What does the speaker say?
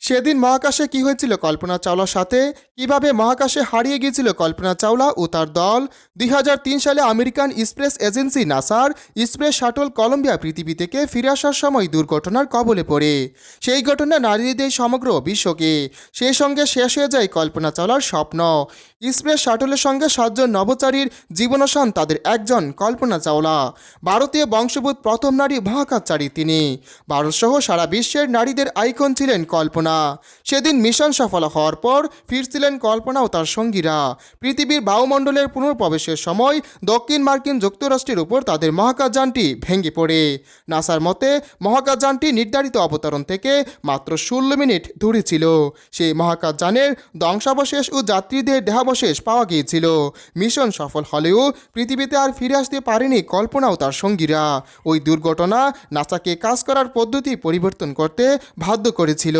সেদিন মহাকাশে কি হয়েছিল কল্পনা চাওলার সাথে, কিভাবে মহাকাশে হারিয়ে গিয়েছিল কল্পনা চাওলা ও তার দল। 2003 সালে আমেরিকান স্পেস এজেন্সি নাসার স্পেস শাটল কলম্বিয়া পৃথিবী থেকে ফিরে আসার সময় দুর্ঘটনার কবলে পড়ে। সেই ঘটনা নাড়িয়ে দেয় সমগ্র বিশ্বকে। সেই সঙ্গে শেষ হয়ে যায় কল্পনা চাওলার স্বপ্ন। স্পেস শাটলের সঙ্গে 7 জন নভোচারীর জীবনাশান তাদের একজন কল্পনা চাওলা। ভারতীয় বংশোদ্ভূত প্রথম নারী মহাকাশচারী তিনি। ভারতসহ সারা বিশ্বের নারীদের আইকন ছিলেন কল্পনা। সেদিন মিশন সফল হওয়ার পর ফিরছিলেন কল্পনা ও তার সঙ্গীরা। পৃথিবীর বায়ুমণ্ডলের পুনর্প্রবেশের সময় দক্ষিণ মার্কিন যুক্তরাষ্ট্রের উপর তাদের মহাকাশযানটি ভেঙে পড়ে। নাসার মতে মহাকাশযানটি নির্ধারিত অবতরণ থেকে মাত্র 16 মিনিট দূরে ছিল। সেই মহাকাশযানের ধ্বংসাবশেষ ও যাত্রীদের দেহাবশেষ পাওয়া গিয়েছিল। মিশন সফল হলেও পৃথিবীতে আর ফিরে আসতে পারেনি কল্পনা ও তার সঙ্গীরা। ওই দুর্ঘটনা নাসাকে কাজ করার পদ্ধতি পরিবর্তন করতে বাধ্য করেছিল।